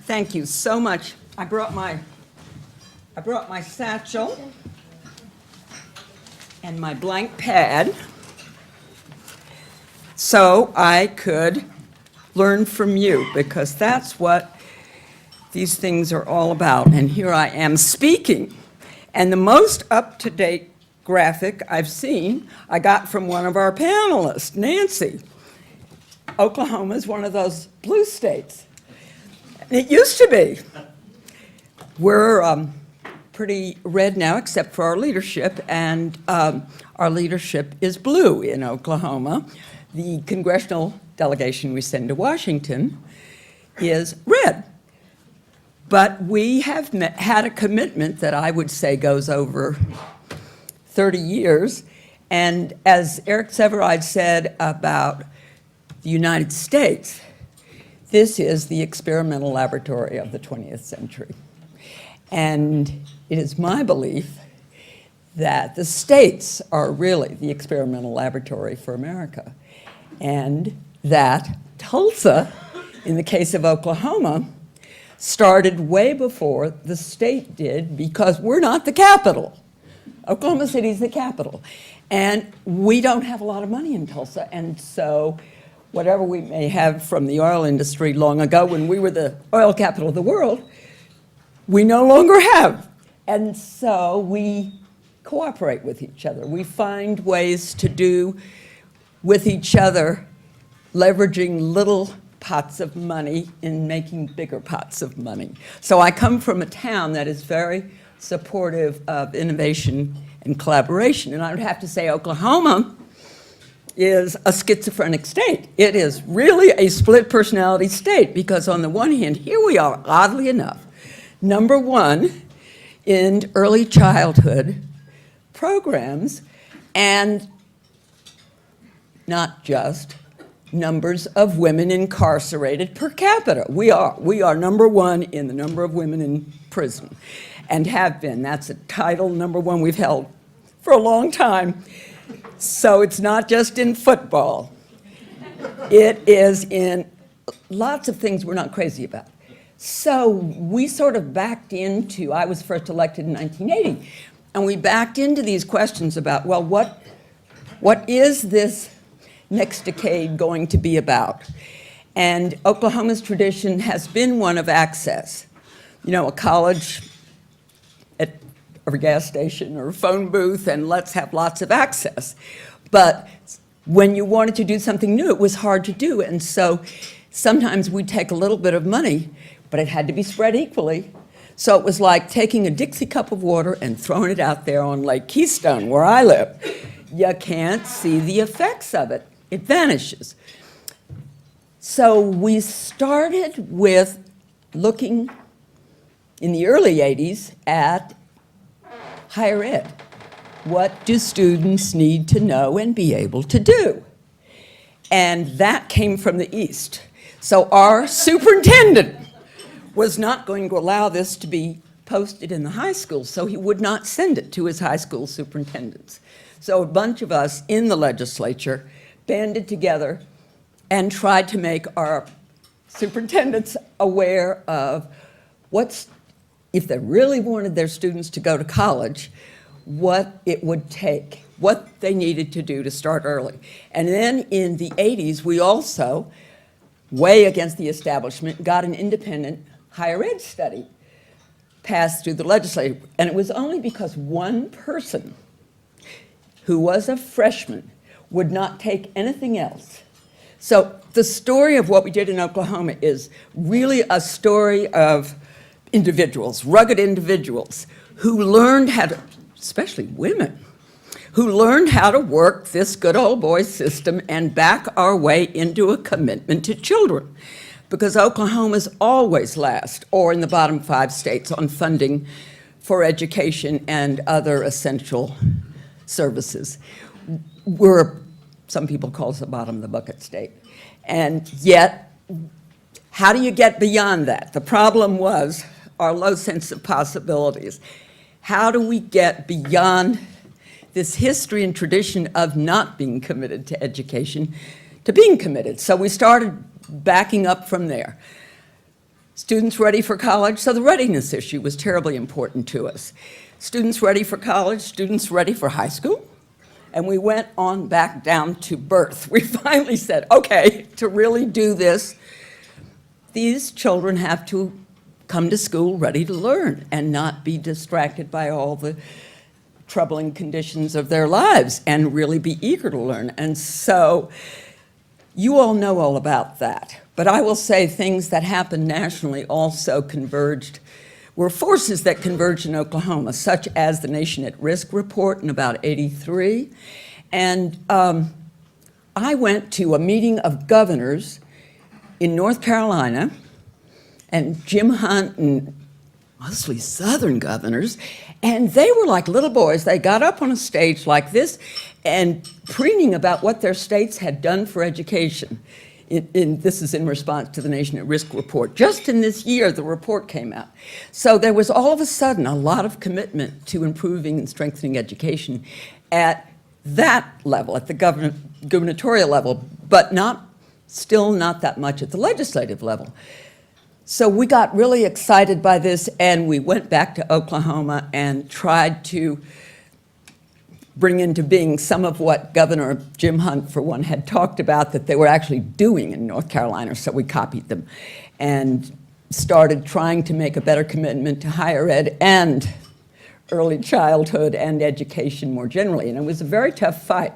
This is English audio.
Thank you so much. I brought my satchel and my blank pad so I could learn from you, because that's what these things are all about. And here I am speaking. And the most up-to-date graphic I've seen, I got from one of our panelists, Nancy. Oklahoma is one of those blue states. It used to be. We're pretty red now, except for our leadership, and our leadership is blue in Oklahoma. The congressional delegation we send to Washington is red. But we have had a commitment that I would say goes over 30 years. And as Eric Severide said about the United States, this is the experimental laboratory of the 20th century. And it is my belief that the states are really the experimental laboratory for America. And that Tulsa, in the case of Oklahoma, started way before the state did, because we're not the capital. Oklahoma City is the capital. And we don't have a lot of money in Tulsa, and so whatever we may have from the oil industry long ago when we were the oil capital of the world, we no longer have. And so we cooperate with each other. We find ways to do with each other, leveraging little pots of money in making bigger pots of money. So I come from a town that is very supportive of innovation and collaboration. And I would have to say Oklahoma is a schizophrenic state. It is really a split personality state, because on the one hand, here we are, oddly enough, number one in early childhood programs, and not just numbers of women incarcerated per capita. We are number one in the number of women in prison, and have been. That's a title, number one, we've held for a long time. So it's not just in football. It is in lots of things we're not crazy about. So we sort of backed into, I was first elected in 1980, and we backed into these questions about, well, what is this next decade going to be about? And Oklahoma's tradition has been one of access. You know, a college at a gas station or a phone booth, and let's have lots of access. But when you wanted to do something new, it was hard to do. And so sometimes we'd take a little bit of money, but it had to be spread equally. So it was like taking a Dixie cup of water and throwing it out there on Lake Keystone, where I live. You can't see the effects of it. It vanishes. So we started with looking in the early 80s at higher ed. What do students need to know and be able to do? And that came from the East. So our superintendent was not going to allow this to be posted in the high school, so he would not send it to his high school superintendents. So a bunch of us in the legislature banded together and tried to make our superintendents aware of if they really wanted their students to go to college, what it would take, what they needed to do to start early. And then in the 80s, we also, way against the establishment, got an independent higher ed study passed through the legislature. And it was only because one person who was a freshman would not take anything else. So the story of what we did in Oklahoma is really a story of individuals, rugged individuals, who learned how to, especially women, who learned how to work this good old boy system and back our way into a commitment to children. Because Oklahoma's always last, or in the bottom 5 states, on funding for education and other essential services. Some people call us the bottom of the bucket state. And yet, how do you get beyond that? The problem was our low sense of possibilities. How do we get beyond this history and tradition of not being committed to education to being committed? So we started backing up from there. Students ready for college, so the readiness issue was terribly important to us. Students ready for college, students ready for high school, and we went on back down to birth. We finally said, okay, to really do this, these children have to come to school ready to learn and not be distracted by all the troubling conditions of their lives and really be eager to learn. And so you all know all about that. But I will say things that happened nationally also converged, were forces that converged in Oklahoma, such as the Nation at Risk report in about '83. And I went to a meeting of governors in North Carolina, and Jim Hunt and mostly Southern governors, and they were like little boys. They got up on a stage like this and preening about what their states had done for education. This is in response to the Nation at Risk report. Just in this year, the report came out. So there was all of a sudden a lot of commitment to improving and strengthening education at that level, at the gubernatorial level, but still not that much at the legislative level. So we got really excited by this, and we went back to Oklahoma and tried to bring into being some of what Governor Jim Hunt, for one, had talked about that they were actually doing in North Carolina, so we copied them and started trying to make a better commitment to higher ed and early childhood and education more generally. And it was a very tough fight.